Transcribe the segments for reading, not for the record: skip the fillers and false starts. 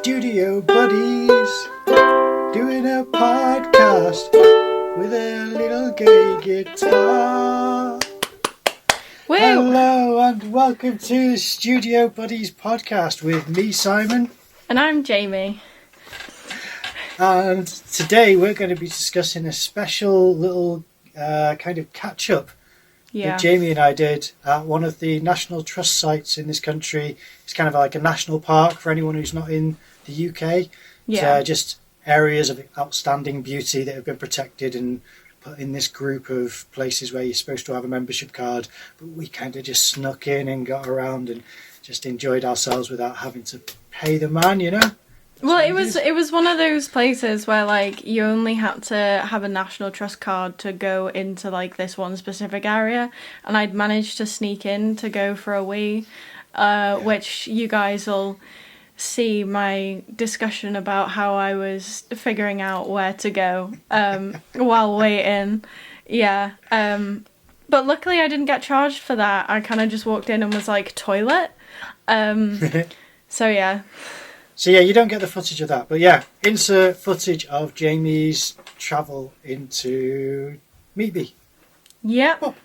studio buddies doing a podcast with a little gay guitar. Woo! Hello and welcome to the Studio Buddies podcast with me, Simon. And I'm Jamie. And today we're going to be discussing a special little kind of catch-up that Jamie and I did at one of the National Trust sites in this country. It's kind of like a national park for anyone who's not in the UK. Yeah. It's just areas of outstanding beauty that have been protected and put in this group of places where you're supposed to have a membership card. But we kind of just snuck in and got around and just enjoyed ourselves without having to pay the man, you know? Well, it was one of those places where, like, you only had to have a National Trust card to go into, like, this one specific area, and I'd managed to sneak in to go for a wee, which you guys will see my discussion about how I was figuring out where to go while waiting. Yeah. But luckily I didn't get charged for that. I kind of just walked in and was like, toilet? So, yeah. So yeah, you don't get the footage of that. But yeah, insert footage of Jamie's travel into Meetby. Yep. Oh.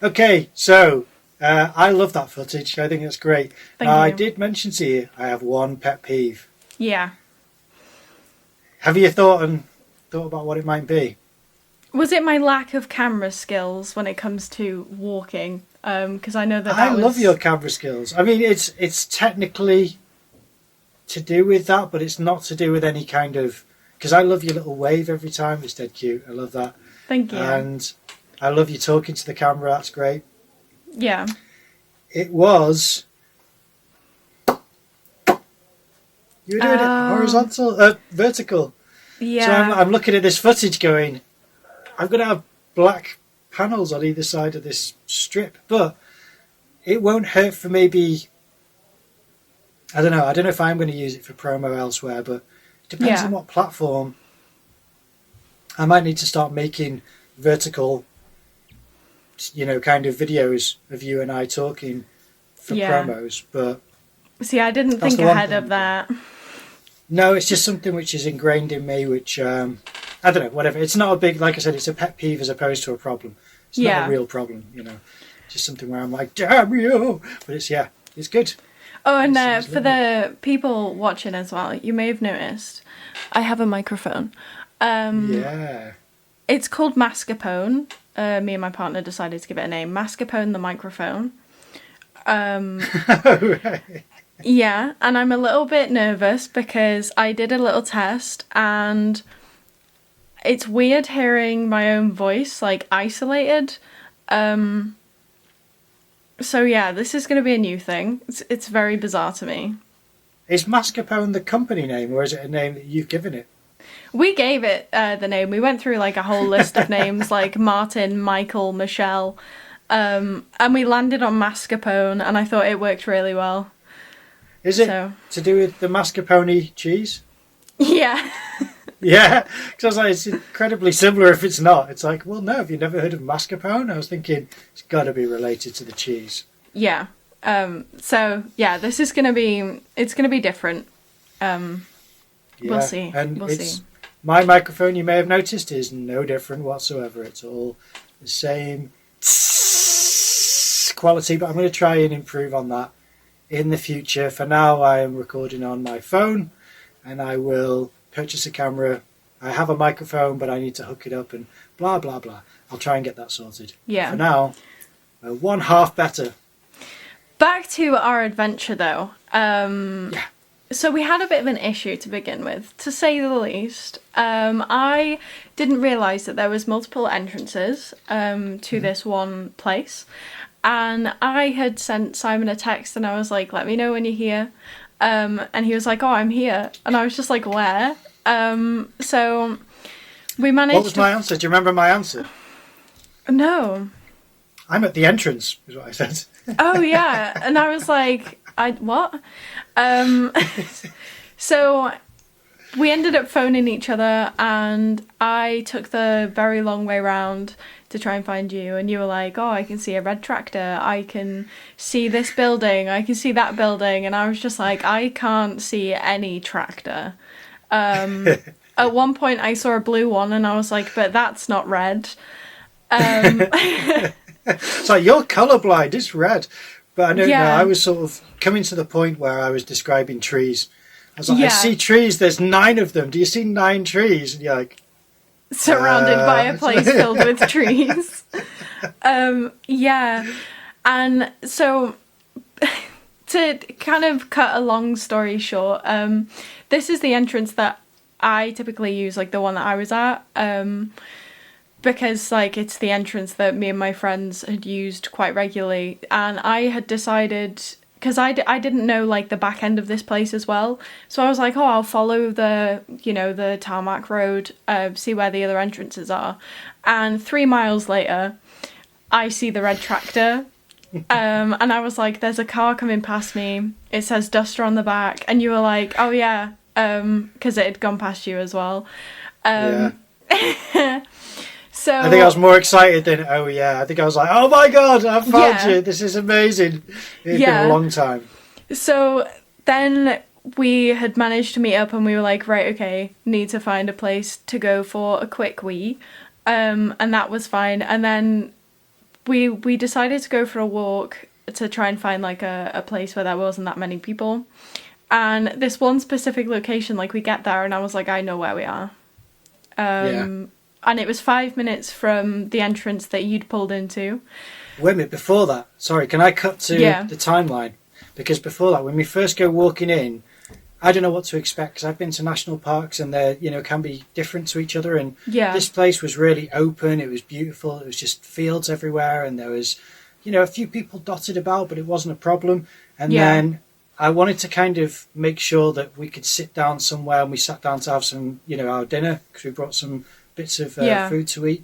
Okay, so I love that footage. I think it's great. Thank you. I did mention to you I have one pet peeve. Yeah. Have you thought about what it might be? Was it my lack of camera skills when it comes to walking? Because I know that I love your camera skills. I mean, it's technically to do with that, but it's not to do with any kind of... Because I love your little wave every time. It's dead cute. I love that. Thank you. And I love you talking to the camera. That's great. Yeah. It was... You were doing it vertical. Yeah. So I'm looking at this footage going, I'm going to have black panels on either side of this strip, but it won't hurt for maybe... I don't know if I'm going to use it for promo elsewhere, but it depends on what platform. I might need to start making vertical, kind of videos of you and I talking for promos, but... See, I didn't think ahead of that. No, it's just something which is ingrained in me, which, I don't know, whatever. It's not a big, like I said, it's a pet peeve as opposed to a problem. It's not a real problem, Just something where I'm like, damn you! But it's good. Oh, and for the people watching as well, you may have noticed, I have a microphone. Yeah. It's called Mascarpone. Me and my partner decided to give it a name. Mascarpone the microphone. Right. Yeah, and I'm a little bit nervous because I did a little test and it's weird hearing my own voice, like, isolated. So yeah, this is going to be a new thing. It's very bizarre to me. Is Mascarpone the company name, or is it a name that you've given it? We gave it the name. We went through like a whole list of names, like Martin, Michael, Michelle, and we landed on Mascarpone, and I thought it worked really well. Is it to do with the mascarpone cheese? Yeah. Yeah, because I was like, it's incredibly similar if it's not. It's like, well, no, have you never heard of mascarpone? I was thinking it's got to be related to the cheese. Yeah. So yeah, this is gonna be different. We'll see. And we'll see. My microphone, you may have noticed, is no different whatsoever. It's all the same quality, but I'm going to try and improve on that in the future. For now, I am recording on my phone, and I will purchase a camera. I have a microphone, but I need to hook it up and blah, blah, blah. I'll try and get that sorted. Yeah. For now, one half better. Back to our adventure, though. Yeah. So we had a bit of an issue to begin with, to say the least. I didn't realise that there was multiple entrances to this one place. And I had sent Simon a text and I was like, let me know when you're here. And he was like, oh, I'm here. And I was just like, where? So we managed What was my answer? Do you remember my answer? No. I'm at the entrance, is what I said. Oh, yeah. And I was like, what? So we ended up phoning each other and I took the very long way round to try and find you. And you were like, oh, I can see a red tractor. I can see this building. I can see that building. And I was just like, I can't see any tractor. At one point I saw a blue one and I was like, but that's not red. It's like, you're colourblind, it's red. But I don't know, Yeah. I was sort of coming to the point where I was describing trees. I was like, Yeah. I see trees, there's 9 of them. Do you see 9 trees? And you're like, Surrounded by a place filled with trees. Yeah. And so, to kind of cut a long story short, this is the entrance that I typically use, like the one that I was at, because like it's the entrance that me and my friends had used quite regularly. And I had decided, because I didn't know like the back end of this place as well, so I was like, oh, I'll follow the tarmac road, see where the other entrances are. And 3 miles later I see the red tractor, and I was like, there's a car coming past me, it says Duster on the back, and you were like, oh yeah, because it had gone past you as well. yeah. So I think I was more excited than, oh yeah. I think I was like, oh my God, I found Yeah. you. This is amazing. It's Yeah. been a long time. So then we had managed to meet up and we were like, right, okay, need to find a place to go for a quick wee. And that was fine. And then we decided to go for a walk to try and find like a place where there wasn't that many people. And this one specific location, like we get there and I was like, I know where we are. Yeah. And it was 5 minutes from the entrance that you'd pulled into. Wait a minute, before that, sorry, can I cut to Yeah. the timeline? Because before that, when we first go walking in, I don't know what to expect, because I've been to national parks and they can be different to each other. And Yeah. this place was really open, it was beautiful, it was just fields everywhere, and there was, a few people dotted about, but it wasn't a problem. And Yeah. then I wanted to kind of make sure that we could sit down somewhere, and we sat down to have some, our dinner, because we brought some bits of Yeah. food to eat.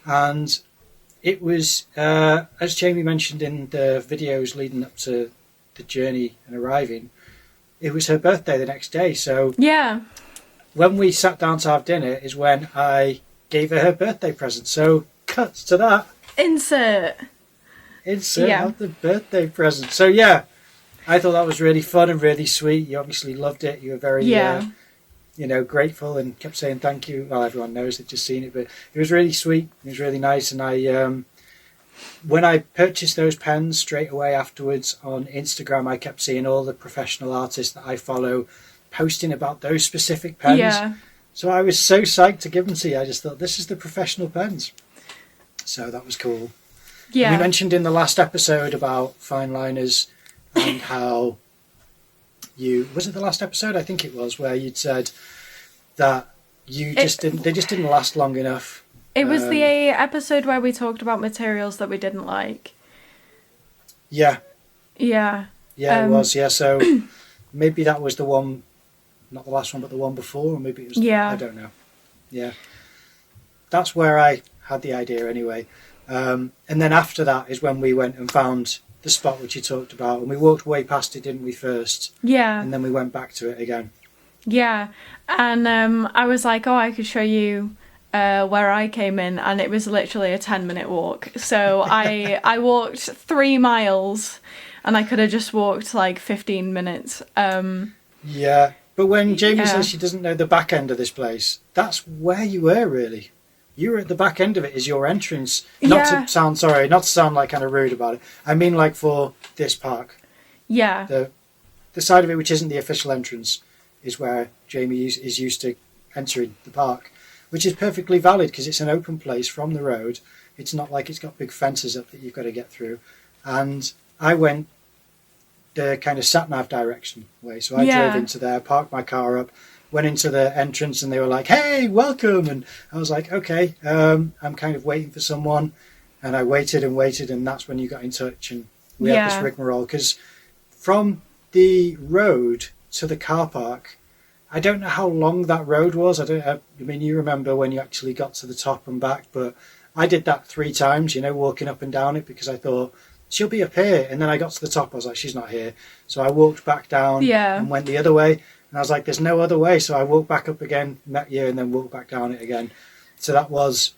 And it was, as Jamie mentioned in the videos leading up to the journey and arriving, it was her birthday the next day. So Yeah. when we sat down to have dinner is when I gave her birthday present. So cut to that. Insert Yeah. Of the birthday present. So yeah, I thought that was really fun and really sweet. You obviously loved it. You were very, Yeah. grateful and kept saying thank you. Well, everyone knows, they've just seen it, but it was really sweet. It was really nice. And I, when I purchased those pens straight away afterwards on Instagram, I kept seeing all the professional artists that I follow posting about those specific pens. Yeah. So I was so psyched to give them to you. I just thought, this is the professional pens. So that was cool. Yeah. We mentioned in the last episode about fine liners and how was it the last episode? I think it was, where you'd said that they just didn't last long enough. It was the episode where we talked about materials that we didn't like. Yeah. Yeah. Yeah, it was. Yeah, so maybe that was the one, not the last one, but the one before, or maybe it was. Yeah. I don't know. Yeah. That's where I had the idea anyway. And then after that is when we went and found the spot which you talked about, and we walked way past it, didn't we, first? Yeah. And then we went back to it again. Yeah. And I was like, oh, I could show you where I came in, and it was literally a 10-minute walk. So I walked 3 miles, and I could have just walked like 15 minutes. Yeah, But when Jamie Yeah. says she doesn't know the back end of this place, that's where you were really. You were at the back end of it, is your entrance. Not Yeah. to sound like kind of rude about it. I mean, like for this park, Yeah. the side of it which isn't the official entrance is where Jamie is used to entering the park, which is perfectly valid because it's an open place from the road. It's not like it's got big fences up that you've got to get through. And I went the kind of sat-nav direction way. So I drove into there, parked my car up, went into the entrance, and they were like, "Hey, welcome!" And I was like, "Okay, I'm kind of waiting for someone." And I waited and waited, and that's when you got in touch, and we had this rigmarole. Because from the road to the car park, I don't know how long that road was. I mean, you remember when you actually got to the top and back, but I did that 3 times, walking up and down it because I thought, she'll be up here. And then I got to the top, I was like, she's not here. So I walked back down and went the other way. And I was like, there's no other way. So I walked back up again, met you, and then walked back down it again. So that was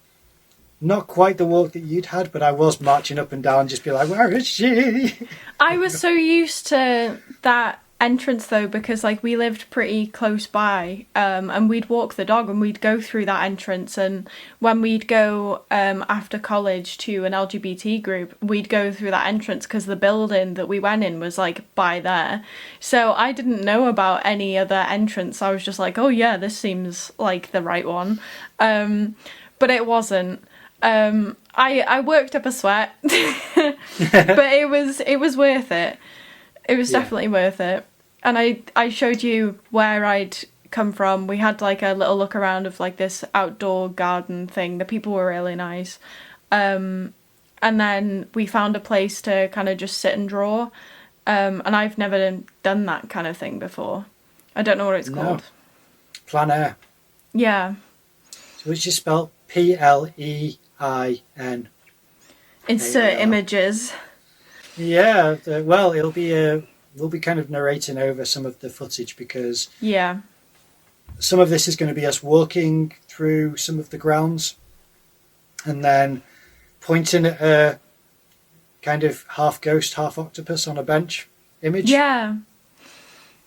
not quite the walk that you'd had, but I was marching up and down, just be like, where is she? I was so used to that entrance though, because like we lived pretty close by, and we'd walk the dog and we'd go through that entrance, and when we'd go after college to an LGBT group, we'd go through that entrance because the building that we went in was like by there. So I didn't know about any other entrance. I was just like, oh yeah, this seems like the right one, but it wasn't. I worked up a sweat, but it was worth it. It was definitely worth it. And I showed you where I'd come from. We had like a little look around of like this outdoor garden thing. The people were really nice. And then we found a place to kind of just sit and draw. And I've never done that kind of thing before. I don't know what it's called. Plein. Yeah. So which is spelled Plein. Insert images. Yeah, well, we'll be kind of narrating over some of the footage because some of this is going to be us walking through some of the grounds and then pointing at a kind of half ghost, half octopus on a bench image. Yeah.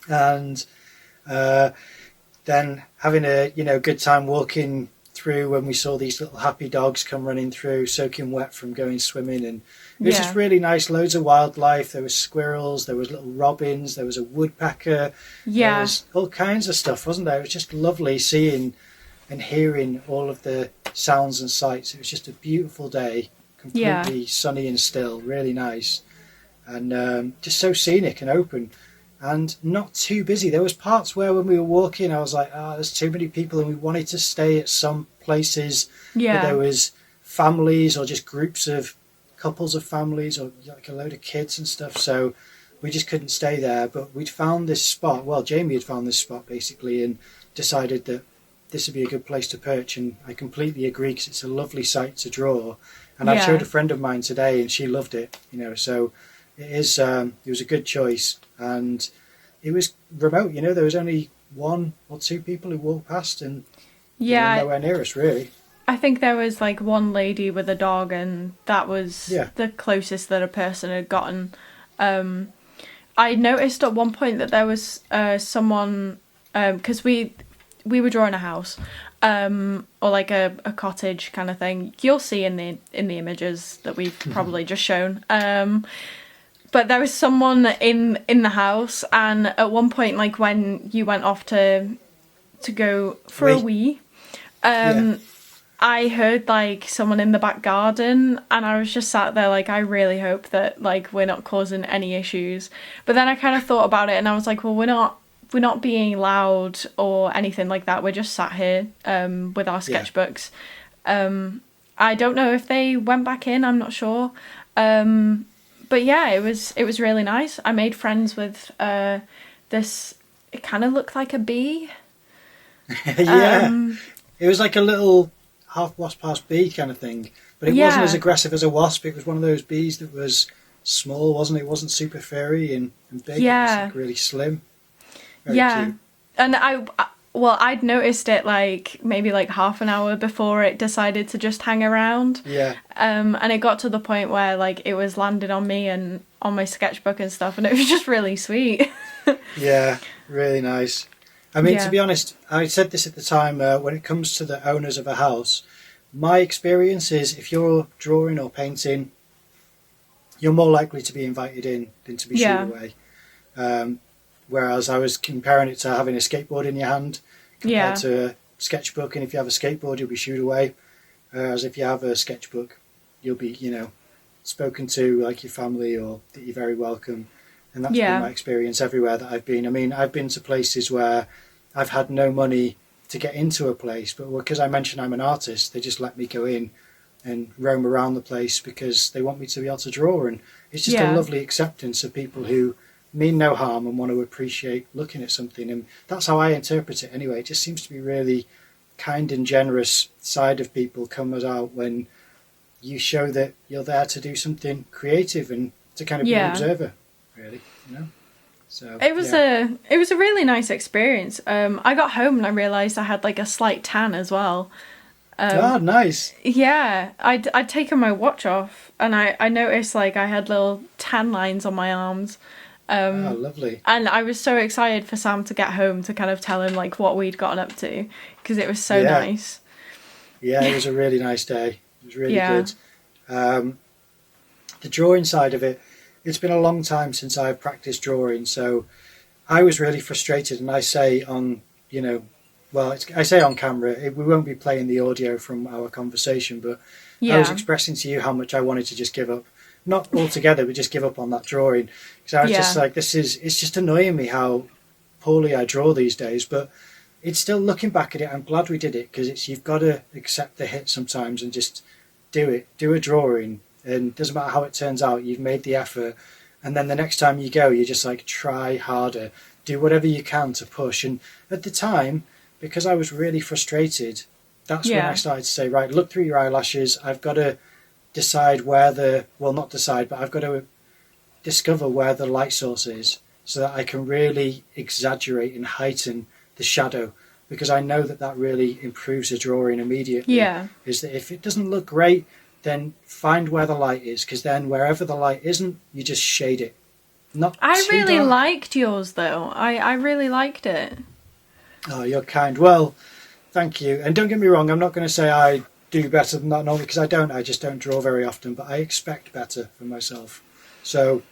And then having a good time walking through when we saw these little happy dogs come running through, soaking wet from going swimming, and it was just really nice. Loads of wildlife. There was squirrels, there was little robins, there was a woodpecker. There was all kinds of stuff, wasn't there? It was just lovely seeing and hearing all of the sounds and sights. It was just a beautiful day, completely sunny and still, really nice, and just so scenic and open. And not too busy. There was parts where when we were walking, I was like, there's too many people, and we wanted to stay at some places where there was families or just groups of couples of families or like a load of kids and stuff. So we just couldn't stay there. But we'd found this spot. Well, Jamie had found this spot basically and decided that this would be a good place to perch. And I completely agree because it's a lovely site to draw. And I showed a friend of mine today and she loved it, so it is. It was a good choice. And it was remote, there was only 1 or 2 people who walked past and they were nowhere near us, really. I think there was like one lady with a dog, and that was the closest that a person had gotten. I noticed at one point that there was someone, because we were drawing a house, or like a cottage kind of thing. You'll see in the images that we've probably just shown. But there was someone in the house, and at one point, like when you went off to go for a wee, I heard like someone in the back garden, and I was just sat there like, I really hope that like we're not causing any issues. But then I kind of thought about it, and I was like, well, we're not being loud or anything like that. We're just sat here with our sketchbooks. I don't know if they went back in. I'm not sure. But yeah, it was really nice. I made friends with this. It kind of looked like a bee. It was like a little half wasp, half bee kind of thing, but it wasn't as aggressive as a wasp. It was one of those bees that was small, wasn't it? It wasn't super furry and big. Yeah, it was like really slim. Very cute. And I'd noticed it like maybe like half an hour before it decided to just hang around. Yeah. And it got to the point where like it was landed on me and on my sketchbook and stuff, and it was just really sweet. Yeah, really nice. I mean, Yeah. to be honest, I said this at the time, when it comes to the owners of a house, my experience is if you're drawing or painting, you're more likely to be invited in than to be shooed Yeah. away. Whereas I was comparing it to having a skateboard in your hand compared Yeah. to a sketchbook, and if you have a skateboard, you'll be shooed away. Whereas if you have a sketchbook, you'll be, spoken to like your family, or that you're very welcome. And that's been Yeah. my experience everywhere that I've been. I mean, I've been to places where I've had no money to get into a place, but because I mentioned I'm an artist, they just let me go in and roam around the place because they want me to be able to draw. And it's just a Yeah. lovely acceptance of people who mean no harm and want to appreciate looking at something. And that's how I interpret it anyway. It just seems to be really kind and generous side of people comes out when you show that you're there to do something creative and to kind of be an Yeah. observer, really, So It was a really nice experience. I got home and I realised I had like a slight tan as well. Nice. Yeah, I'd taken my watch off and I noticed like I had little tan lines on my arms. Lovely. And I was so excited for Sam to get home to kind of tell him like what we'd gotten up to because it was so Yeah. nice. Yeah, it was a really nice day. It was really Yeah. good. The drawing side of it, it's been a long time since I've practiced drawing, so I was really frustrated. And I say on, I say on camera, we won't be playing the audio from our conversation, but I was Yeah. expressing to you how much I wanted to just give up. Not altogether, but just give up on that drawing. Because I was just Yeah. like, it's just annoying me how poorly I draw these days. But it's still, looking back at it, I'm glad we did it, because you've got to accept the hit sometimes and just do it. Do a drawing, and it doesn't matter how it turns out, you've made the effort. And then the next time you go, you just like try harder, do whatever you can to push. And at the time, because I was really frustrated, that's when Yeah. I started to say, right, look through your eyelashes. I've got to decide not decide, but I've got to discover where the light source is so that I can really exaggerate and heighten the shadow, because I know that really improves the drawing immediately. Yeah. Is that if it doesn't look great, then find where the light is, because then wherever the light isn't, you just shade it. Not I too really dark. liked yours though. I really liked it. Oh, you're kind. Well, thank you. And don't get me wrong, I'm not going to say I do better than that normally, because I don't. I just don't draw very often, but I expect better from myself. So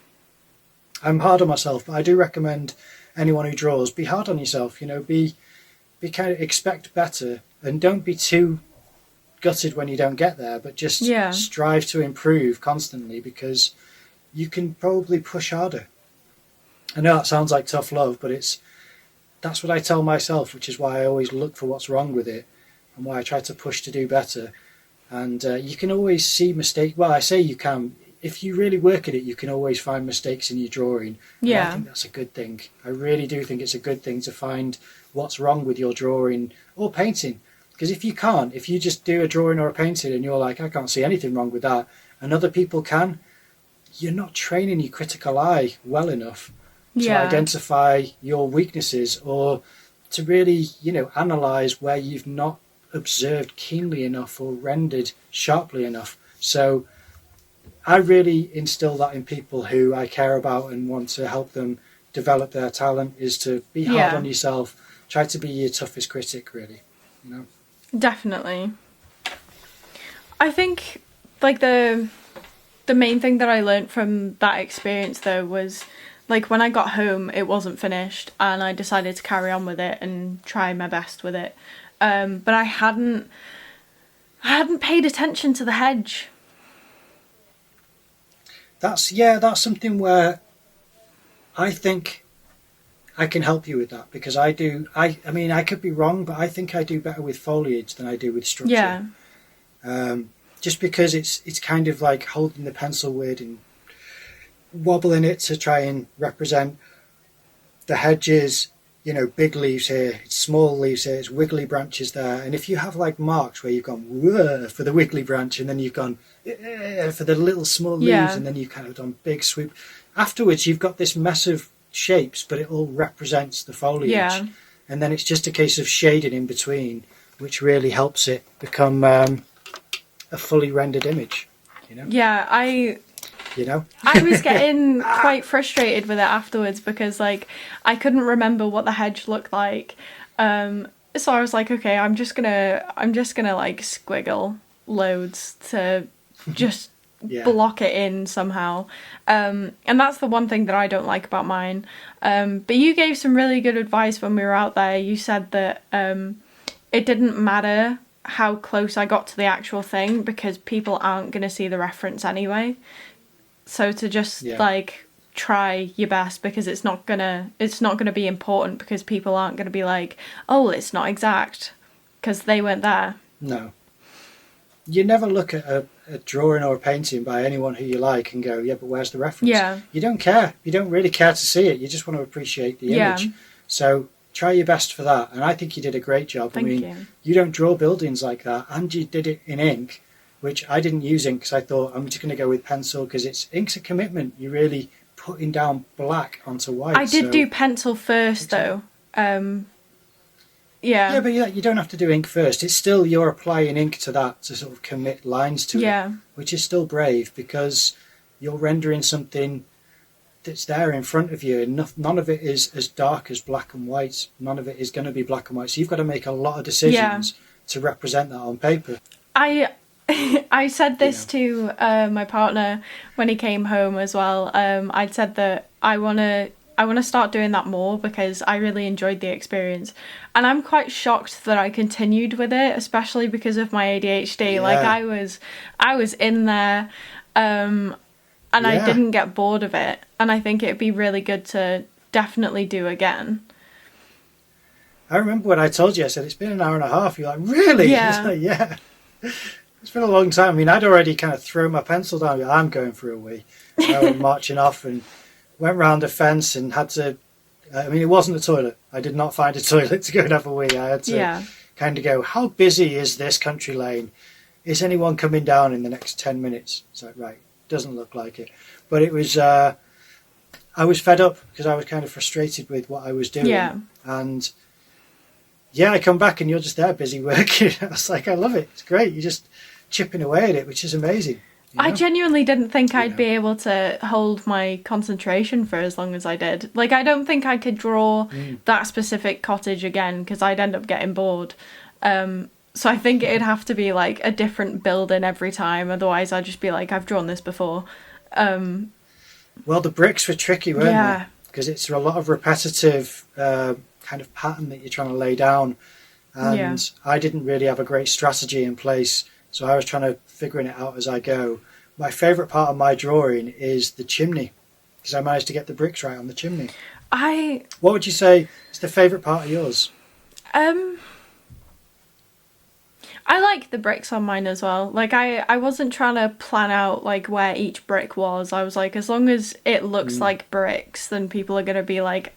I'm hard on myself, but I do recommend anyone who draws, be hard on yourself. Be kind of, expect better, and don't be too gutted when you don't get there, but just Yeah. strive to improve constantly, because you can probably push harder. I know that sounds like tough love, but that's what I tell myself, which is why I always look for what's wrong with it and why I try to push to do better. And you can always see mistakes. Well, I say you can. If you really work at it, you can always find mistakes in your drawing. And I Yeah. think that's a good thing. I really do think it's a good thing to find what's wrong with your drawing or painting. Because if you just do a drawing or a painting and you're like, I can't see anything wrong with that, and other people can, you're not training your critical eye well enough to Yeah. identify your weaknesses, or to really, analyze where you've not observed keenly enough or rendered sharply enough. So I really instill that in people who I care about and want to help them develop their talent, is to be hard Yeah. on yourself. Try to be your toughest critic, really. Definitely. I think like the main thing that I learned from that experience though was like when I got home it wasn't finished and I decided to carry on with it and try my best with it. But I hadn't paid attention to the hedge. That's something where I think I can help you with that, because I do. I mean, I could be wrong, but I think I do better with foliage than I do with structure. Yeah. Just because it's kind of like holding the pencil weird and wobbling it to try and represent the hedges. Big leaves here, it's small leaves here, it's wiggly branches there. And if you have like marks where you've gone whoa for the wiggly branch, and then you've gone for the little small leaves, Yeah. and then you've kind of done big swoop. Afterwards, you've got this mess of shapes, but it all represents the foliage. Yeah. And then it's just a case of shading in between, which really helps it become a fully rendered image. Yeah, you know? I was getting quite frustrated with it afterwards because, like, I couldn't remember what the hedge looked like. So I was like, okay, I'm just gonna like squiggle loads to just block it in somehow. And that's the one thing that I don't like about mine. But you gave some really good advice when we were out there. You said that it didn't matter how close I got to the actual thing because people aren't gonna see the reference anyway. So to just like try your best because it's not gonna be important because people aren't gonna be like, oh, it's not exact because they weren't there. No, you never look at a drawing or a painting by anyone who you like and go, yeah, but where's the reference? Yeah, you don't care. You don't really care to see it. You just want to appreciate the image. So try your best for that, and I think you did a great job. Thank you. You don't draw buildings like that, and you did it in ink, which I didn't use ink because I thought I'm just going to go with pencil because ink's a commitment. You really putting down black onto white. I did do pencil first though. Yeah, but you don't have to do ink first. It's still you're applying ink to that to sort of commit lines to it, which is still brave because you're rendering something that's there in front of you, and none of it is as dark as black and white. None of it is going to be black and white. So you've got to make a lot of decisions to represent that on paper. I said this to my partner when he came home as well. I'd said that I want to start doing that more because I really enjoyed the experience, and I'm quite shocked that I continued with it, especially because of my ADHD. Like I was in there, and I didn't get bored of it, and I think it'd be really good to definitely do again. I remember when I told you, I said it's been an hour and a half. You're like, really? Yeah. Like, yeah. It's been a long time. I mean, I'd already kind of thrown my pencil down. I'm going for a wee. I went marching off and went round a fence and had to... I mean, it wasn't a toilet. I did not find a toilet to go and have a wee. I had to kind of go, how busy is this country lane? Is anyone coming down in the next 10 minutes? It's like, right, doesn't look like it. But it was... I was fed up because I was kind of frustrated with what I was doing. Yeah. And... yeah, I come back and you're just there busy working. I was like, I love it. It's great. You're just chipping away at it, which is amazing. You know? I genuinely didn't think I'd be able to hold my concentration for as long as I did. Like, I don't think I could draw that specific cottage again because I'd end up getting bored. So I think it'd have to be like a different building every time. Otherwise, I'd just be like, I've drawn this before. Well, the bricks were tricky, weren't they? Because it's a lot of repetitive... kind of pattern that you're trying to lay down, and I didn't really have a great strategy in place, so I was trying to figuring it out as I go. My favourite part of my drawing is the chimney, because I managed to get the bricks right on the chimney. What would you say is the favourite part of yours? I like the bricks on mine as well. Like, I wasn't trying to plan out, like, where each brick was. I was like, as long as it looks like bricks, then people are going to be like,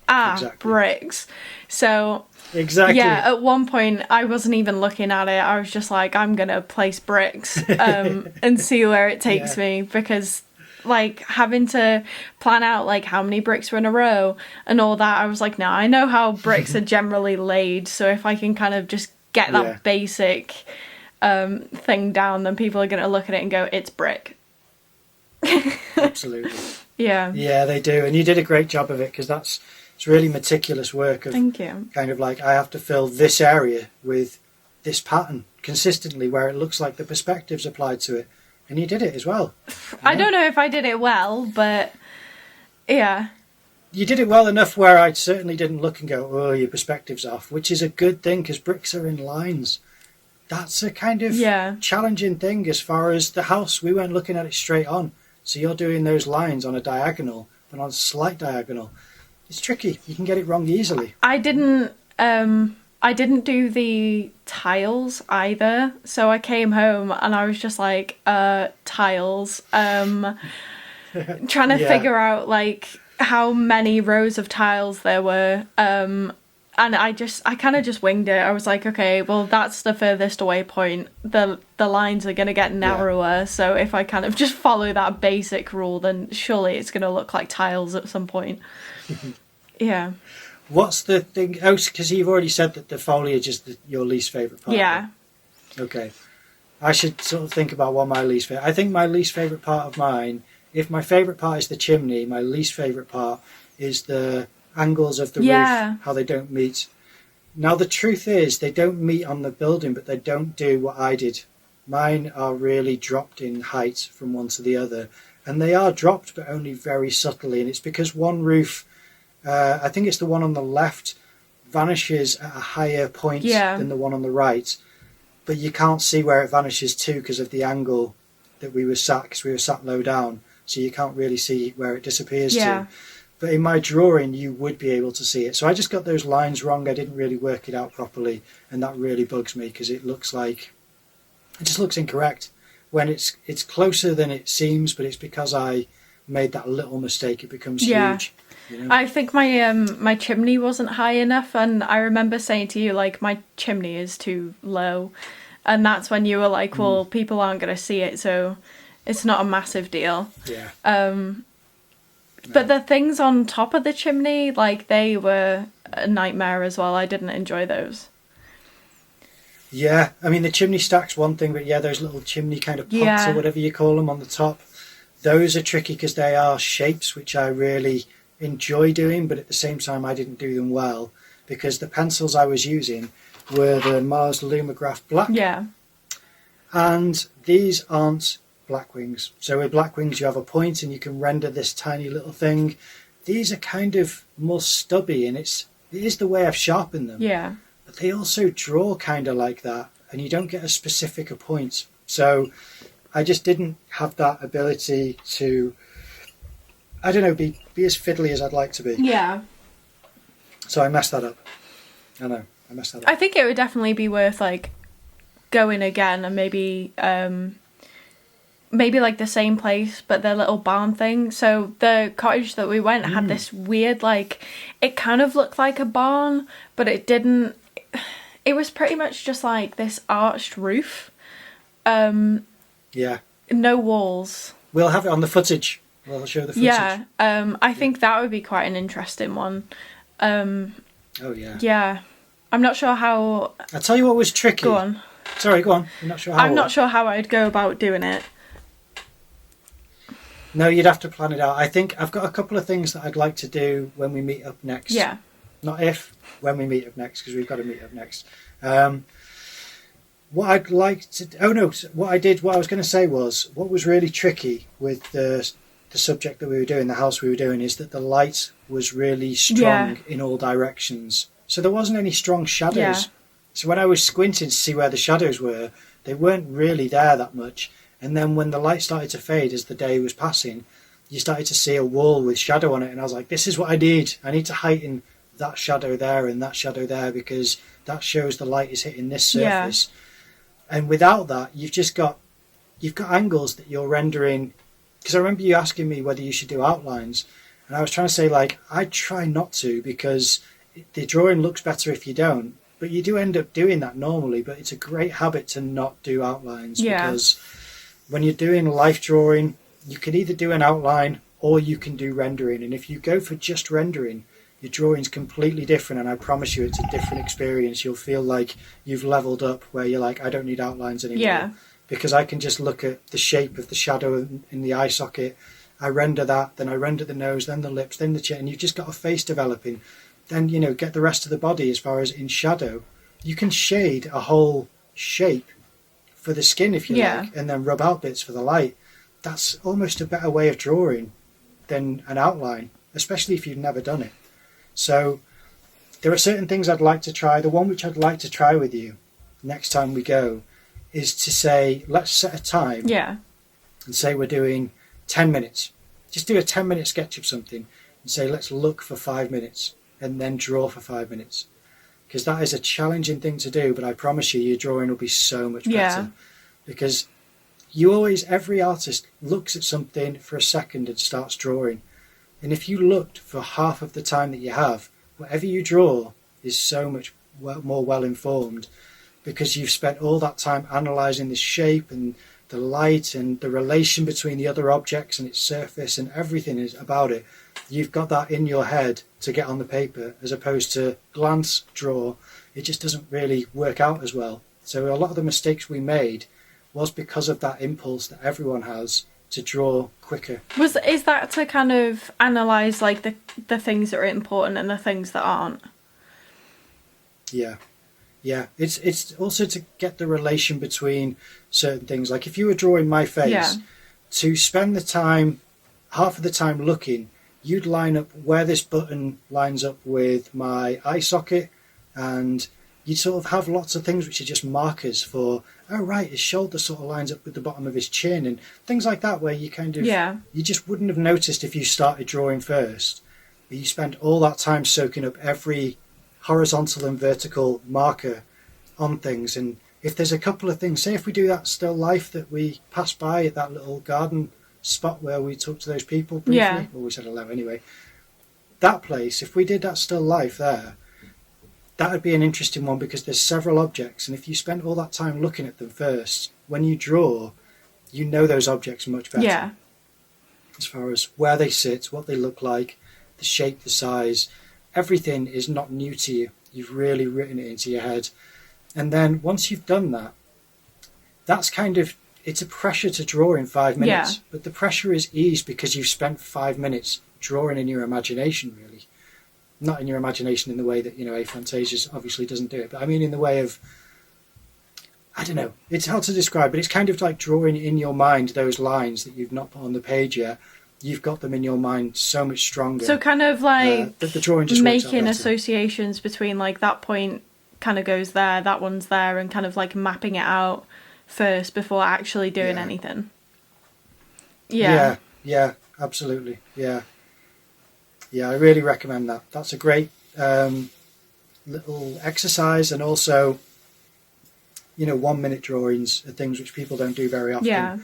bricks. So, yeah, at one point, I wasn't even looking at it. I was just like, I'm going to place bricks and see where it takes me. Because, like, having to plan out, like, how many bricks were in a row and all that, I was like, no, I know how bricks are generally laid. So if I can kind of just get that basic thing down, then people are going to look at it and go, it's brick. Absolutely. Yeah, they do, and you did a great job of it, because it's really meticulous work of thank you. Kind of like, I have to fill this area with this pattern consistently where it looks like the perspective's applied to it, and you did it as well. I don't know if I did it well, but yeah. You did it well enough where I certainly didn't look and go, oh, your perspective's off, which is a good thing because bricks are in lines. That's a kind of challenging thing as far as the house. We weren't looking at it straight on. So you're doing those lines on a diagonal, but on a slight diagonal. It's tricky. You can get it wrong easily. I didn't do the tiles either. So I came home and I was just like, tiles. Trying to figure out, like, how many rows of tiles there were, and I kind of just winged it. I was like, okay, well, that's the furthest away point. The lines are going to get narrower, so if I kind of just follow that basic rule, then surely it's going to look like tiles at some point. Yeah. What's the thing? Oh, because you've already said that the foliage is your least favourite part. Yeah. Okay. I should sort of think about what my least favourite... I think my least favourite part of mine if my favourite part is the chimney, my least favourite part is the angles of the roof, how they don't meet. Now the truth is they don't meet on the building, but they don't do what I did. Mine are really dropped in height from one to the other, and they are dropped but only very subtly, and it's because one roof, I think it's the one on the left, vanishes at a higher point than the one on the right, but you can't see where it vanishes to because of the angle that we were sat, because we were sat low down, so you can't really see where it disappears to. But in my drawing you would be able to see it. So I just got those lines wrong. I didn't really work it out properly, and that really bugs me because it just looks incorrect when it's closer than it seems, but it's because I made that little mistake. It becomes huge. You know? I think my my chimney wasn't high enough, and I remember saying to you, like, my chimney is too low, and that's when you were like, well, people aren't going to see it, so it's not a massive deal. But the things on top of the chimney, like, they were a nightmare as well. I didn't enjoy those. Yeah, I mean, the chimney stack's one thing, but those little chimney kind of pots or whatever you call them on the top, those are tricky because they are shapes which I really enjoy doing, but at the same time I didn't do them well because the pencils I was using were the Mars Lumograph Black. And these aren't black wings. So with black wings you have a point and you can render this tiny little thing. These are kind of more stubby, and it is the way I've sharpened them. But they also draw kind of like that, and you don't get as specific a point. So I just didn't have that ability to, I don't know, be as fiddly as I'd like to be. So I messed that up. I know, I messed that up. I think it would definitely be worth, like, going again and maybe like the same place but the little barn thing. So the cottage that we went had this weird, like, it kind of looked like a barn but it didn't. It was pretty much just like this arched roof, no walls. We'll have it on the footage. We'll show the footage. I think that would be quite an interesting one. I'm not sure how. I'll tell you what was tricky. Go on. Sorry, go on. You're not sure how. I'm not sure how I'd go about doing it. No, you'd have to plan it out. I think I've got a couple of things that I'd like to do when we meet up next. Not if, when we meet up next, because we've got to meet up next. What I'd like to... what I was going to say was, what was really tricky with the subject that we were doing, the house we were doing, is that the light was really strong in all directions. So there wasn't any strong shadows. So when I was squinting to see where the shadows were, they weren't really there that much. And then when the light started to fade as the day was passing, you started to see a wall with shadow on it. And I was like, this is what I need. I need to heighten that shadow there and that shadow there because that shows the light is hitting this surface. And without that, you've got angles that you're rendering. Because I remember you asking me whether you should do outlines. And I was trying to say, like, I try not to because the drawing looks better if you don't. But you do end up doing that normally. But it's a great habit to not do outlines because when you're doing life drawing, you can either do an outline or you can do rendering. And if you go for just rendering, your drawing's completely different, and I promise you it's a different experience. You'll feel like you've leveled up where you're like, I don't need outlines anymore because I can just look at the shape of the shadow in the eye socket. I render that, then I render the nose, then the lips, then the chin, and you've just got a face developing. Then, get the rest of the body as far as in shadow. You can shade a whole shape for the skin if you like, and then rub out bits for the light. That's almost a better way of drawing than an outline, especially if you've never done it. So there are certain things I'd like to try. The one which I'd like to try with you next time we go is to say, let's set a time and say we're doing 10 minutes. Just do a 10-minute sketch of something and say, let's look for 5 minutes and then draw for 5 minutes. Because that is a challenging thing to do, but I promise you, your drawing will be so much better. Because every artist looks at something for a second and starts drawing. And if you looked for half of the time that you have, whatever you draw is so much more well-informed because you've spent all that time analysing the shape and the light and the relation between the other objects and its surface and everything is about it. You've got that in your head to get on the paper as opposed to glance draw. It just doesn't really work out as well. So a lot of the mistakes we made was because of that impulse that everyone has to draw quicker. Is that to kind of analyse like the things that are important and the things that aren't? Yeah. It's also to get the relation between certain things. Like if you were drawing my face, to spend the time, half of the time looking, you'd line up where this button lines up with my eye socket, and you sort of have lots of things which are just markers for, oh right, his shoulder sort of lines up with the bottom of his chin, and things like that, where you kind of, you just wouldn't have noticed if you started drawing first. But you spend all that time soaking up every horizontal and vertical marker on things. And if there's a couple of things, say if we do that still life that we passed by at that little garden spot where we talked to those people briefly, well, we said hello anyway, that place, if we did that still life there, that would be an interesting one, because there's several objects, and if you spent all that time looking at them first, when you draw, you know those objects much better. As far as where they sit, what they look like, the shape, the size, everything is not new to you. You've really written it into your head. And then once you've done that, that's kind of, it's a pressure to draw in 5 minutes, but the pressure is eased because you've spent 5 minutes drawing in your imagination, really. Not in your imagination in the way that, Aphantasia's obviously doesn't do it, but I mean in the way of, I don't know, it's hard to describe, but it's kind of like drawing in your mind those lines that you've not put on the page yet. You've got them in your mind so much stronger. So kind of like that the drawing just making associations between like that point kind of goes there, that one's there, and kind of like mapping it out first before actually doing anything. Yeah, absolutely. Yeah, I really recommend that. That's a great little exercise, and also, 1 minute drawings are things which people don't do very often. Yeah.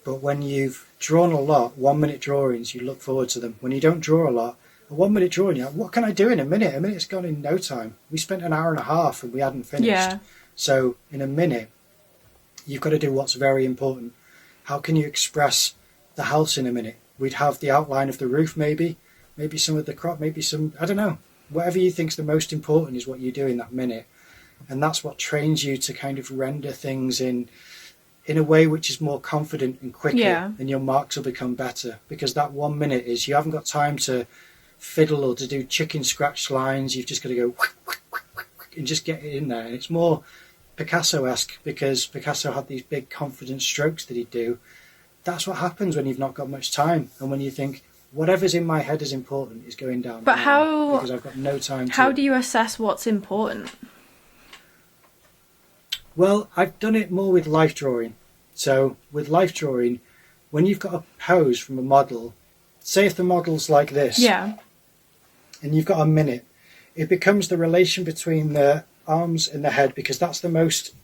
But when you've drawn a lot, 1 minute drawings, you look forward to them. When you don't draw a lot, a 1 minute drawing, you're like, what can I do in a minute? A minute's gone in no time. We spent an hour and a half and we hadn't finished. Yeah. So in a minute, you've got to do what's very important. How can you express the house in a minute? We'd have the outline of the roof, maybe some of the crop, maybe some, I don't know. Whatever you think's the most important is what you do in that minute. And that's what trains you to kind of render things in a way which is more confident and quicker, and your marks will become better, because that 1 minute is, you haven't got time to fiddle or to do chicken scratch lines. You've just got to go and just get it in there. And it's more Picasso-esque, because Picasso had these big confident strokes that he'd do. That's what happens when you've not got much time, and when you think whatever's in my head is important is going down. But how? Because I've got no time. How do you assess what's important? Well, I've done it more with life drawing. So with life drawing, when you've got a pose from a model, say if the model's like this, and you've got a minute, it becomes the relation between the arms and the head, because that's the most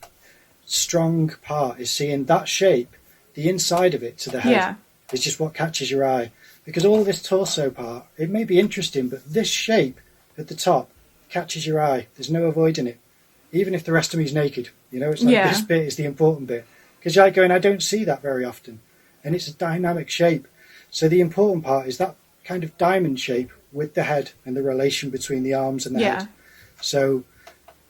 strong part, is seeing that shape, the inside of it to the head, is just what catches your eye. Because all this torso part, it may be interesting, but this shape at the top catches your eye. There's no avoiding it. Even if the rest of me's naked, it's like this bit is the important bit. Because you're like going, I don't see that very often. And it's a dynamic shape. So the important part is that kind of diamond shape with the head and the relation between the arms and the head. So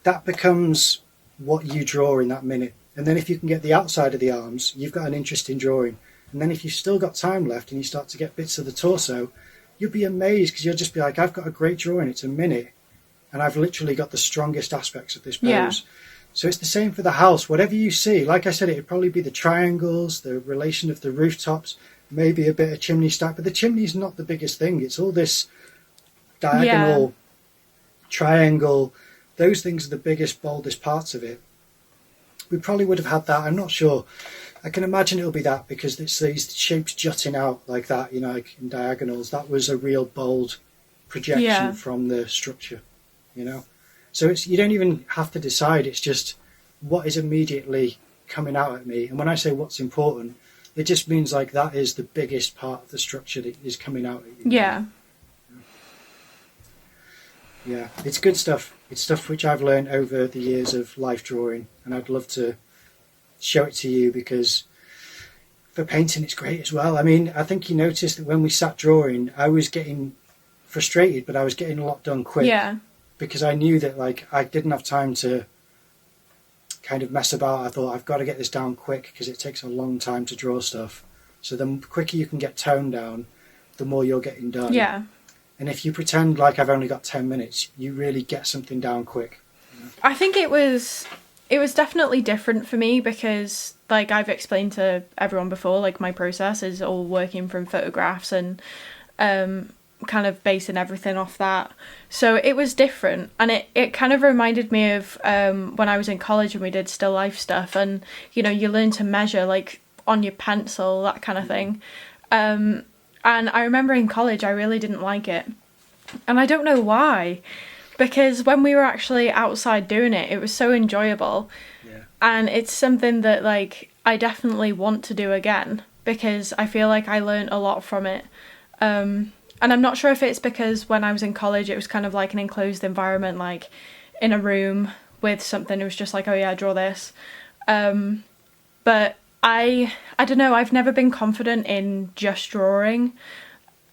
that becomes what you draw in that minute. And then if you can get the outside of the arms, you've got an interesting drawing. And then if you've still got time left and you start to get bits of the torso, you'll be amazed, because you'll just be like, I've got a great drawing, it's a minute, and I've literally got the strongest aspects of this pose. So it's the same for the house. Whatever you see, like I said, it would probably be the triangles, the relation of the rooftops, maybe a bit of chimney stack, but the chimney's not the biggest thing. It's all this diagonal, triangle. Those things are the biggest, boldest parts of it. We probably would have had that. I'm not sure. I can imagine it'll be that, because it's these shapes jutting out like that, like in diagonals. That was a real bold projection from the structure, So you don't even have to decide. It's just what is immediately coming out at me. And when I say what's important, it just means like that is the biggest part of the structure that is coming out at you. Yeah, it's good stuff. It's stuff which I've learned over the years of life drawing, and I'd love to show it to you, because for painting it's great as well. I mean, I think you noticed that when we sat drawing, I was getting frustrated, but I was getting a lot done quick. Because I knew that I didn't have time to kind of mess about. I thought, I've got to get this down quick, because it takes a long time to draw stuff. So the quicker you can get tone down, the more you're getting done. Yeah. And if you pretend like I've only got 10 minutes, you really get something down quick. I think it was definitely different for me because, like I've explained to everyone before, like my process is all working from photographs and kind of basing everything off that. So it was different, and it kind of reminded me of when I was in college and we did still life stuff, and you learn to measure like on your pencil, that kind of thing. And I remember in college I really didn't like it, and I don't know why, because when we were actually outside doing it, it was so enjoyable. Yeah. And it's something that like I definitely want to do again because I feel like I learned a lot from it. And I'm not sure if it's because when I was in college it was kind of like an enclosed environment, like in a room with something. It was just like, oh yeah, draw this. But I don't know, I've never been confident in just drawing.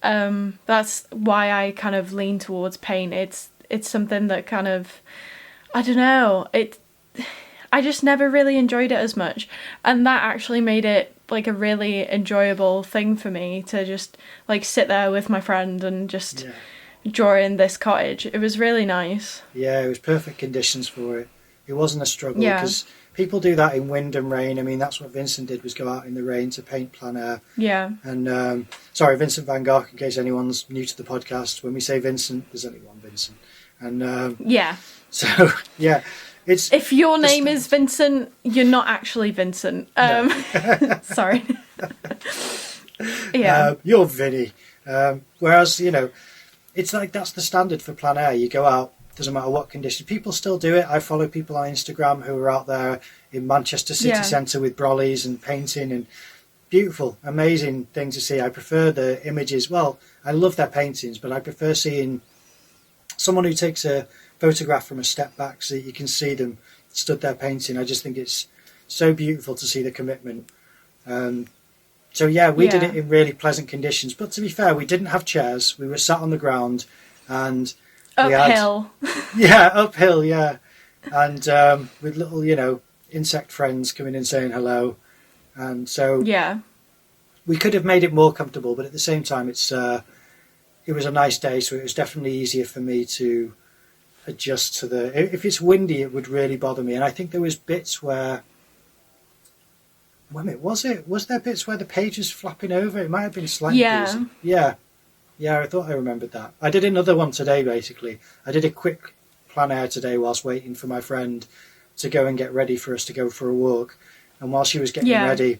That's why I kind of lean towards paint. It's something that kind of, I don't know, I just never really enjoyed it as much, and that actually made it like a really enjoyable thing for me to just like sit there with my friend and just draw in this cottage. It was really nice. Yeah, it was perfect conditions for it. It wasn't a struggle because people do that in wind and rain. I mean, that's what Vincent did, was go out in the rain to paint plein air. Yeah. And sorry, Vincent van Gogh, in case anyone's new to the podcast. When we say Vincent, there's only one Vincent. And yeah. So yeah. If your name is Vincent, you're not actually Vincent. No. Sorry. Yeah. You're Vinny. Whereas, it's like that's the standard for plein air. You go out, doesn't matter what condition. People still do it. I follow people on Instagram who are out there in Manchester city centre with brollies and painting, and beautiful, amazing thing to see. I prefer the images. Well, I love their paintings, but I prefer seeing someone who takes a photograph from a step back so that you can see them stood there painting. I just think it's so beautiful to see the commitment. So yeah, we did it in really pleasant conditions. But to be fair, we didn't have chairs. We were sat on the ground and uphill. Uphill, yeah. And with little, insect friends coming in saying hello. And so we could have made it more comfortable, but at the same time, it was a nice day, so it was definitely easier for me to adjust to if it's windy, it would really bother me. And I think there was bits where, was there bits where the page was flapping over? It might have been slightly. Yeah, I thought I remembered that. I did another one today, basically. I did a quick plein air today whilst waiting for my friend to go and get ready for us to go for a walk. And while she was getting ready,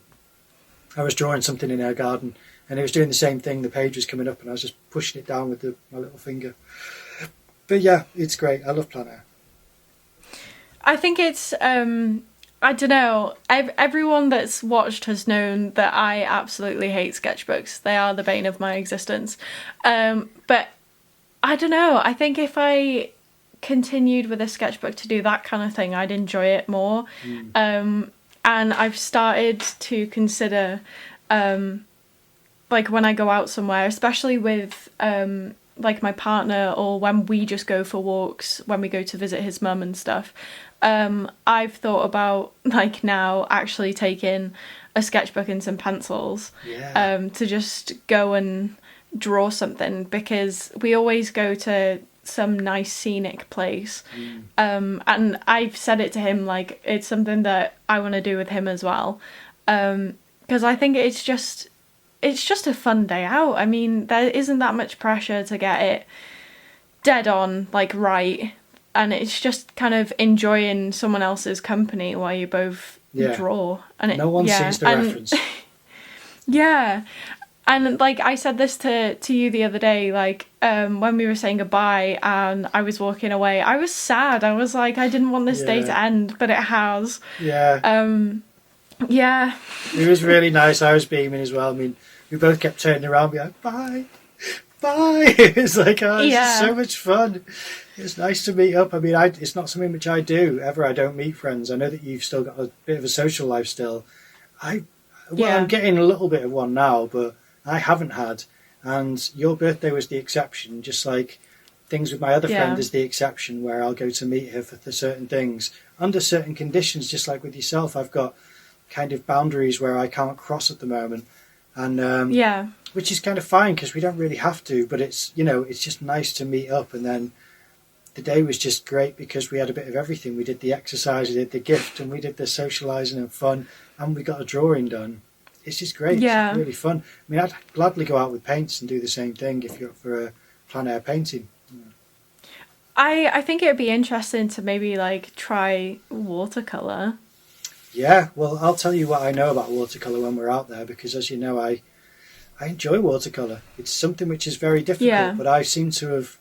I was drawing something in her garden, and it was doing the same thing. The page was coming up, and I was just pushing it down with my little finger. But yeah, it's great. I love plein air. I think it's, I don't know, everyone that's watched has known that I absolutely hate sketchbooks. They are the bane of my existence. But I don't know, I think if I continued with a sketchbook to do that kind of thing, I'd enjoy it more. And I've started to consider, like when I go out somewhere, especially with like my partner, or when we just go for walks, when we go to visit his mum and stuff, I've thought about like now actually taking a sketchbook and some pencils to just go and draw something, because we always go to some nice scenic place, and I've said it to him, like it's something that I want to do with him as well, because I think it's just a fun day out. I mean, there isn't that much pressure to get it dead on, like right, and it's just kind of enjoying someone else's company while you both draw. And no one sees the reference. Yeah. And like I said this to you the other day, like when we were saying goodbye and I was walking away, I was sad. I was like, I didn't want this day to end, but it has. Yeah. Yeah. It was really nice. I was beaming as well. I mean, we both kept turning around, being like, bye. It's like, oh, this is so much fun. It's nice to meet up. I mean, it's not something which I do ever. I don't meet friends. I know that you've still got a bit of a social life still. I'm getting a little bit of one now, but I haven't had. And your birthday was the exception, just like things with my other friend is the exception, where I'll go to meet her for certain things under certain conditions. Just like with yourself, I've got kind of boundaries where I can't cross at the moment. and Yeah. which is kind of fine because we don't really have to. But it's it's just nice to meet up, and then the day was just great because we had a bit of everything. We did the exercise, we did the gift, and we did the socialising and fun, and we got a drawing done. It's just great. Yeah. It's really fun. I mean, I'd gladly go out with paints and do the same thing if you're up for a plein air painting. I think it would be interesting to maybe like try watercolour. Yeah, well, I'll tell you what I know about watercolour when we're out there, because as you know, I enjoy watercolour. It's something which is very difficult, but I seem to have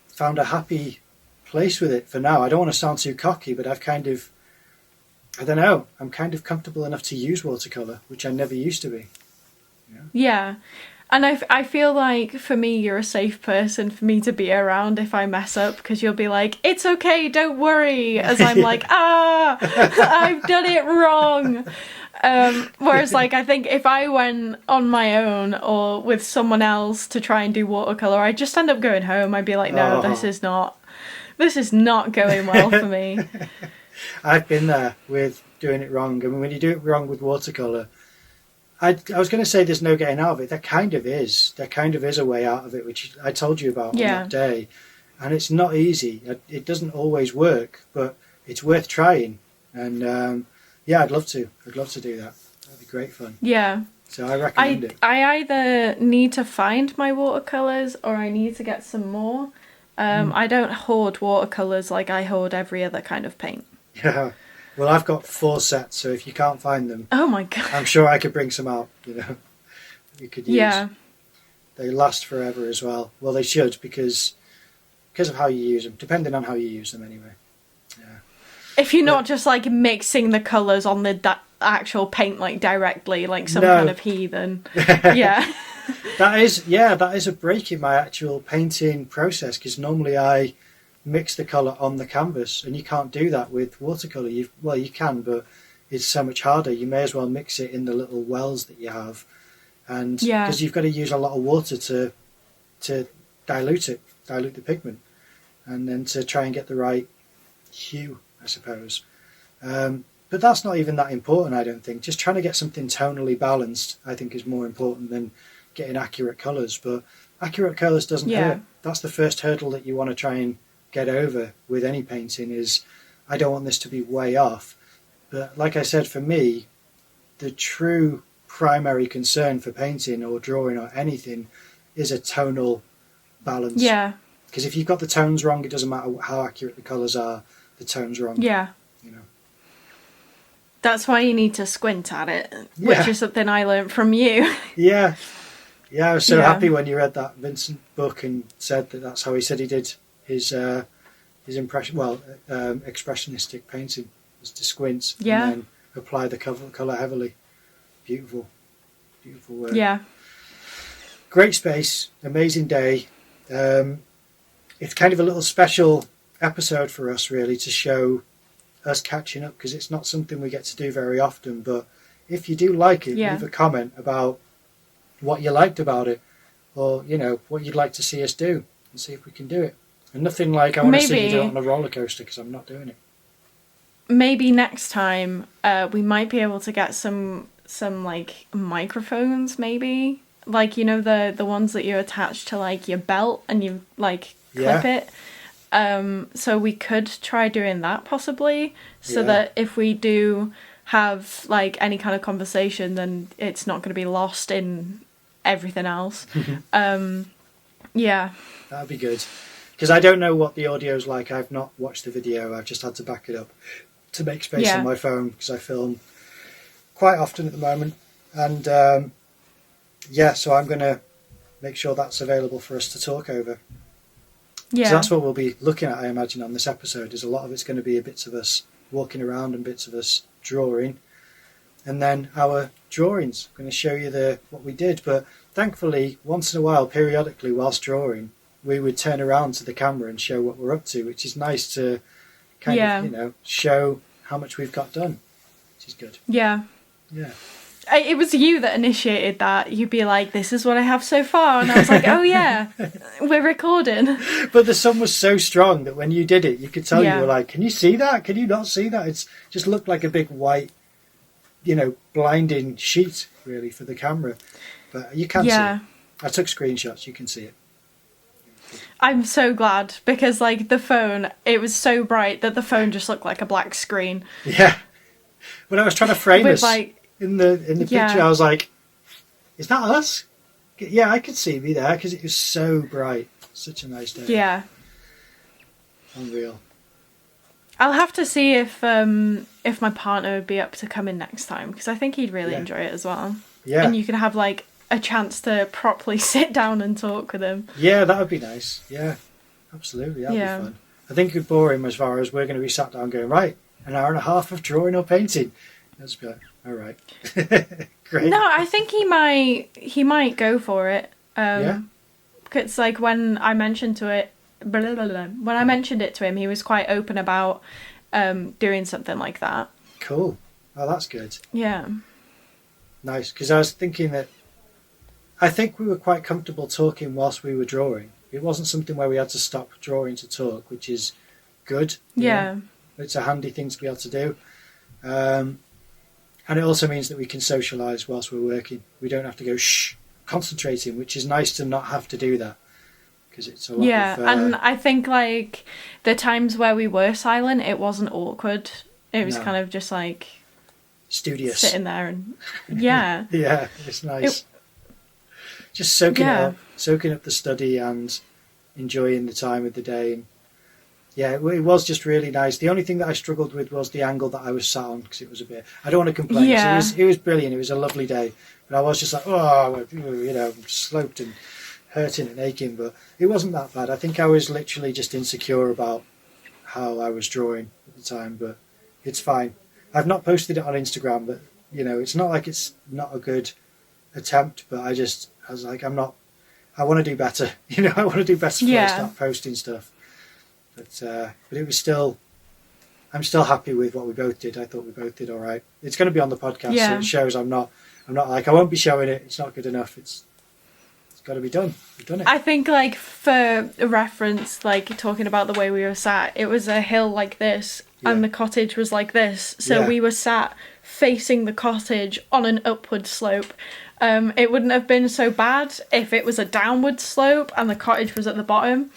found a happy place with it for now. I don't want to sound too cocky, but I don't know, I'm kind of comfortable enough to use watercolour, which I never used to be. Yeah. And I feel like for me, you're a safe person for me to be around if I mess up, because you'll be like, it's okay, don't worry. As I'm like, I've done it wrong. Whereas like, I think if I went on my own or with someone else to try and do watercolour, I'd just end up going home. I'd be like, no, this is not going well for me. I've been there with doing it wrong. I mean, when you do it wrong with watercolour, I was going to say there's no getting out of it. There kind of is. There kind of is a way out of it, which I told you about on that day. And it's not easy. It doesn't always work, but it's worth trying. And I'd love to. I'd love to do that. That'd be great fun. Yeah. So I recommend it. I either need to find my watercolours or I need to get some more. I don't hoard watercolours like I hoard every other kind of paint. Yeah. Well, I've got 4 sets, so if you can't find them, oh my god, I'm sure I could bring some out. You could use. Yeah. They last forever as well. Well, they should because of how you use them, depending on how you use them, anyway. Yeah. If you're not just like mixing the colours on the actual paint like directly, like some kind of heathen. Yeah. That is a break in my actual painting process, because normally I mix the colour on the canvas, and you can't do that with watercolour. You can, but it's so much harder. You may as well mix it in the little wells that you have, and because you've got to use a lot of water to dilute the pigment, and then to try and get the right hue, I suppose. But that's not even that important, I don't think. Just trying to get something tonally balanced, I think, is more important than getting accurate colours. But accurate colours doesn't hurt. That's the first hurdle that you want to try and get over with any painting, is I don't want this to be way off. But like I said, for me, the true primary concern for painting or drawing or anything is a tonal balance. Yeah. Because if you've got the tones wrong, it doesn't matter how accurate the colours are, the tone's wrong. Yeah. That's why you need to squint at it, which is something I learned from you. Yeah. Yeah, I was so happy when you read that Vincent book and said that that's how he said he did his expressionistic painting, was to squint and then apply the colour heavily. Beautiful work. Yeah. Great space, amazing day. It's kind of a little special episode for us, really, to show us catching up, because it's not something we get to do very often. But if you do like it, leave a comment about what you liked about it, or what you'd like to see us do, and see if we can do it. And nothing like I want to see you do it on a roller coaster, because I'm not doing it. Maybe next time we might be able to get some like microphones, maybe like the ones that you attach to like your belt and you like clip it. So we could try doing that possibly, so that if we do have like any kind of conversation, then it's not going to be lost in everything else. That'd be good, because I don't know what the audio's like. I've not watched the video. I've just had to back it up to make space on my phone, because I film quite often at the moment. And so I'm going to make sure that's available for us to talk over. So that's what we'll be looking at, I imagine, on this episode. Is a lot of it's going to be bits of us walking around and bits of us drawing, and then our drawings. I'm going to show you what we did. But thankfully, once in a while, periodically, whilst drawing, we would turn around to the camera and show what we're up to, which is nice to kind of show how much we've got done, which is good. Yeah. It was you that initiated that. You'd be like, this is what I have so far. And I was like, oh yeah, we're recording. But the sun was so strong that when you did it, you could tell you were like, can you see that? Can you not see that? It's just looked like a big white blinding sheet really for the camera. But you can see it. I took screenshots. You can see it. I'm so glad, because like the phone, it was so bright that the phone just looked like a black screen. Yeah. When I was trying to frame us like, in the picture, I was like, "Is that us?" Yeah, I could see me there because it was so bright. Such a nice day. Yeah. Unreal. I'll have to see if my partner would be up to come in next time, because I think he'd really enjoy it as well. Yeah. And you can have like a chance to properly sit down and talk with him. Yeah, that would be nice. Yeah, absolutely. That'd be fun. I think it would bore him as far as we're going to be sat down going, right, an hour and a half of drawing or painting. I'll just be like, all right. Great. No, I think he might go for it. Yeah. Because like when I mentioned it to him, he was quite open about doing something like that. Cool. Oh, that's good. Yeah. Nice, because I was thinking that I think we were quite comfortable talking whilst we were drawing. It wasn't something where we had to stop drawing to talk, which is good. Yeah. It's a handy thing to be able to do. And it also means that we can socialise whilst we're working. We don't have to go concentrating, which is nice to not have to do that. Because it's a lot of... and I think like the times where we were silent, it wasn't awkward. It was kind of just like... studious. Sitting there and... Yeah. Yeah, it's nice. Just soaking up the study and enjoying the time of the day. And yeah, it was just really nice. The only thing that I struggled with was the angle that I was sat on, because it was a bit... I don't want to complain. Yeah. It was brilliant. It was a lovely day. But I was just like, sloped and hurting and aching. But it wasn't that bad. I think I was literally just insecure about how I was drawing at the time. But it's fine. I've not posted it on Instagram, but, it's not like it's not a good attempt. But I was like, I want to do better. I want to do better before I start posting stuff. But it was still... I'm still happy with what we both did. I thought we both did all right. It's going to be on the podcast, so it shows I'm not like, I won't be showing it. It's not good enough. It's got to be done. We've done it. I think, like, for reference, like, talking about the way we were sat, it was a hill like this, and the cottage was like this. So we were sat facing the cottage on an upward slope. It wouldn't have been so bad if it was a downward slope and the cottage was at the bottom.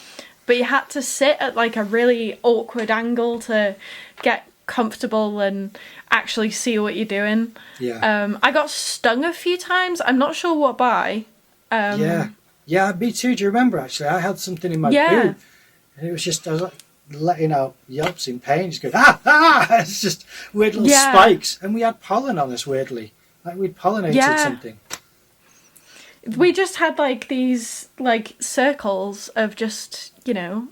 But you had to sit at, like, a really awkward angle to get comfortable and actually see what you're doing. Yeah. I got stung a few times. I'm not sure what by. Yeah, me too. Do you remember, actually? I had something in my boot. And it was just, I was like letting out yelps in pain. Just going, it's just weird little spikes. And we had pollen on us, weirdly. Like we'd pollinated something. We just had, like, these, like, circles of just, yellow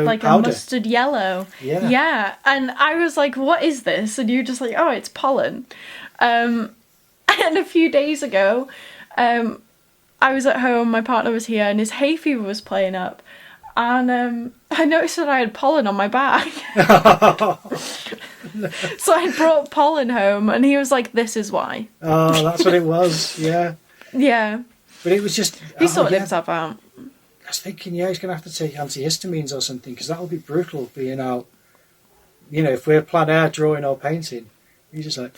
like powder. A mustard yellow. Yeah. Yeah. And I was like, what is this? And you were just like, oh, it's pollen. And a few days ago, I was at home, my partner was here, and his hay fever was playing up. And I noticed that I had pollen on my back. So I brought pollen home, and he was like, this is why. Oh, that's what it was, yeah. Yeah. But it was just... He sorted himself out. I was thinking, he's going to have to take antihistamines or something, because that'll be brutal being out. If we're plein air drawing or painting, he's just like,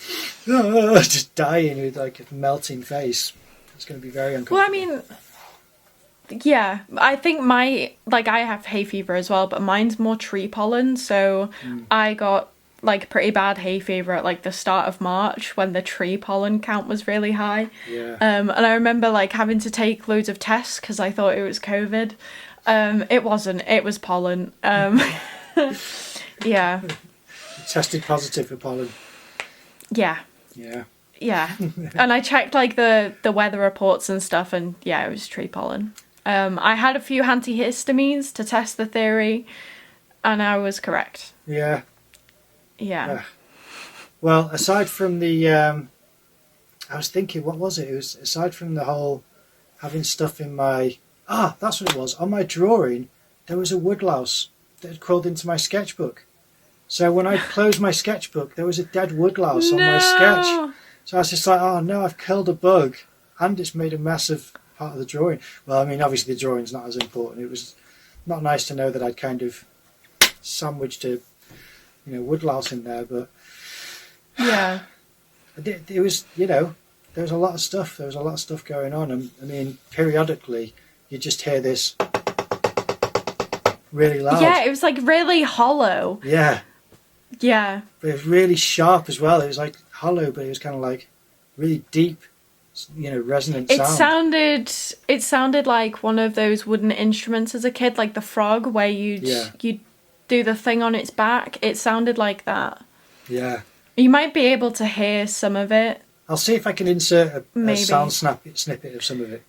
just dying with like a melting face. It's going to be very uncomfortable. Well, I mean, yeah, I think I have hay fever as well, but mine's more tree pollen, so I got like pretty bad hay fever at like the start of March when the tree pollen count was really high. Yeah. And I remember like having to take loads of tests because I thought it was COVID. It wasn't. It was pollen. Yeah. Tested positive for pollen. Yeah. Yeah. Yeah. And I checked like the weather reports and stuff, and yeah, it was tree pollen. I had a few antihistamines to test the theory, and I was correct. Yeah. Yeah. Well, aside from the, I was thinking, what was it? It was aside from the whole having stuff in my, that's what it was. On my drawing, there was a woodlouse that had crawled into my sketchbook. So when I closed my sketchbook, there was a dead woodlouse on my sketch. So I was just like, oh no, I've killed a bug, and it's made a mess of part of the drawing. Well, I mean, obviously the drawing's not as important. It was not nice to know that I'd kind of sandwiched a woodlouse in there, but yeah. It was, there was a lot of stuff. There was a lot of stuff going on. And I mean, periodically, you just hear this really loud. Yeah, it was like really hollow. Yeah. Yeah. But it was really sharp as well. It was like hollow, but it was kind of like really deep, resonant sound. It sounded like one of those wooden instruments as a kid, like the frog, where you'd do the thing on its back. It sounded like that. Yeah. You might be able to hear some of it. I'll see if I can insert a sound snippet of some of it.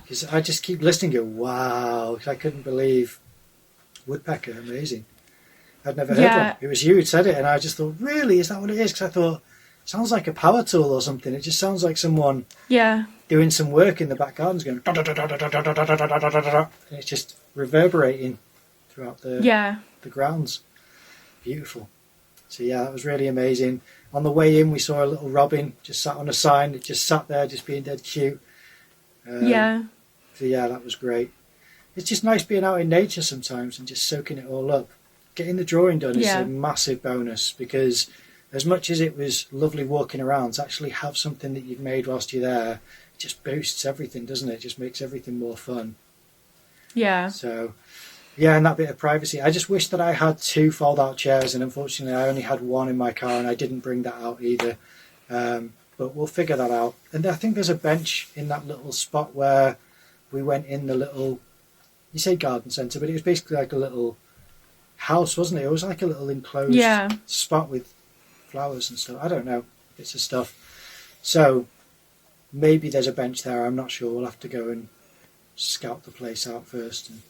Because I just keep listening and go, wow, I couldn't believe woodpecker, amazing. I'd never heard one. It was you who said it, and I just thought, really, is that what it is? Because I thought, it sounds like a power tool or something. It just sounds like someone doing some work in the back gardens going, and it's just reverberating throughout the grounds. Beautiful. So yeah, that was really amazing. On the way in, we saw a little robin just sat on a sign. It just sat there, just being dead cute. So yeah, that was great. It's just nice being out in nature sometimes and just soaking it all up. Getting the drawing done is a massive bonus, because as much as it was lovely walking around, to actually have something that you've made whilst you're there, it just boosts everything, doesn't it? It just makes everything more fun. Yeah. So, yeah, and that bit of privacy. I just wish that I had 2 fold-out chairs, and unfortunately I only had 1 in my car, and I didn't bring that out either. But we'll figure that out. And I think there's a bench in that little spot where we went in the little, you say garden centre, but it was basically like a little house, wasn't it? It was like a little enclosed spot with flowers and stuff. I don't know, bits of stuff. So maybe there's a bench there. I'm not sure. We'll have to go and scout the place out first and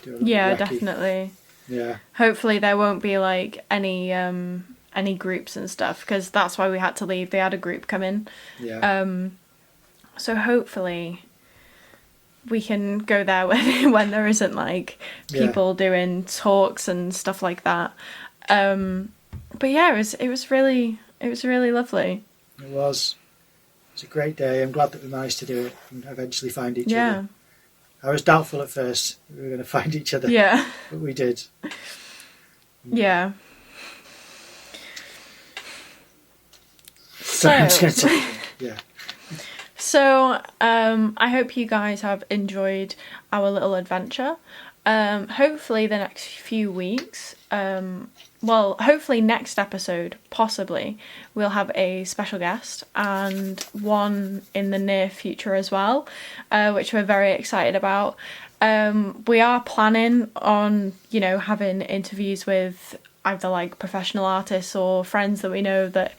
do a little recce. Definitely. Yeah. Hopefully there won't be like any groups and stuff, because that's why we had to leave. They had a group come in. Yeah. So hopefully we can go there when there isn't like people doing talks and stuff like that. But yeah, it was really lovely. It was. It was a great day. I'm glad that we managed to do it and eventually find each other. I was doubtful at first that we were going to find each other. Yeah. But we did. Yeah. So I'm just going to yeah. So I hope you guys have enjoyed our little adventure. Hopefully the next few weeks, hopefully next episode, possibly, we'll have a special guest, and one in the near future as well, which we're very excited about. We are planning on, having interviews with either like professional artists or friends that we know that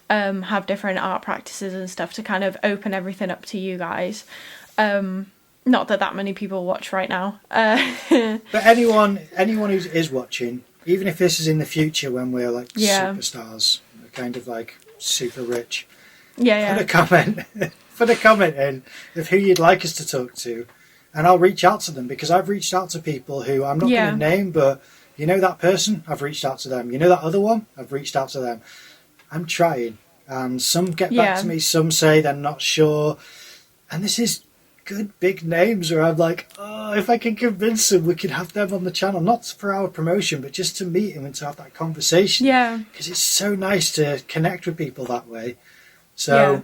have different art practices and stuff, to kind of open everything up to you guys. Not that many people watch right now. But anyone who is watching, even if this is in the future when we're like superstars, we're kind of like super rich, put a comment in of who you'd like us to talk to, and I'll reach out to them, because I've reached out to people who I'm not going to name, but that person, I've reached out to them. That other one, I've reached out to them. I'm trying, and some get back to me, some say they're not sure, and this is good big names where I'm like, oh, if I can convince them, we can have them on the channel, not for our promotion, but just to meet them and to have that conversation. Yeah. Because it's so nice to connect with people that way. So,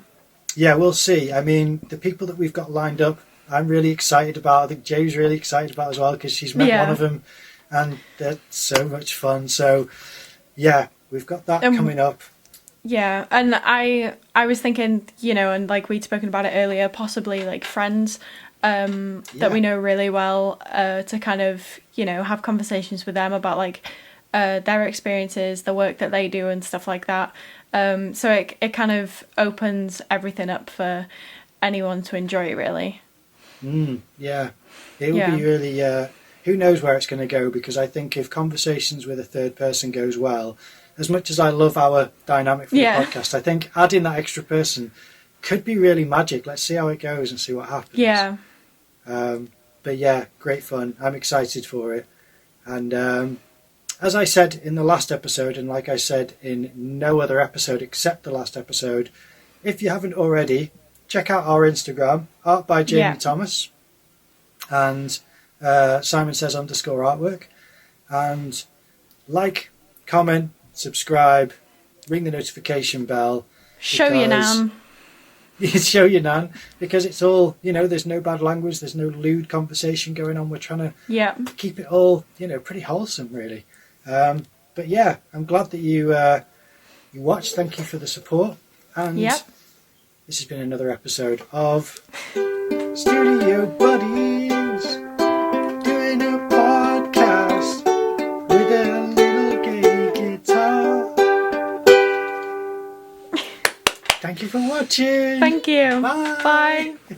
yeah, we'll see. I mean, the people that we've got lined up, I'm really excited about. I think Jay's really excited about as well, because she's met one of them, and they're so much fun. So, yeah, we've got that coming up. Yeah, and I was thinking, and like we'd spoken about it earlier, possibly like friends that we know really well, to kind of, have conversations with them about like their experiences, the work that they do and stuff like that. So it kind of opens everything up for anyone to enjoy, really. Yeah, it will be really, who knows where it's going to go, because I think if conversations with a third person goes well, as much as I love our dynamic for the podcast, I think adding that extra person could be really magic. Let's see how it goes and see what happens. Yeah. But yeah, great fun. I'm excited for it. And as I said in the last episode, and like I said in no other episode except the last episode, if you haven't already, check out our Instagram, Art by Jamie Thomas, and Simon Says _artwork. And like, comment, subscribe, ring the notification bell. Show your nan. Show your nan, because it's all, there's no bad language, there's no lewd conversation going on. We're trying to keep it all, pretty wholesome, really. But yeah, I'm glad that you watched. Thank you for the support. And this has been another episode of Studio Buddies, doing a podcast with a little gay guitar. Thank you for watching. Thank you. Bye. Bye.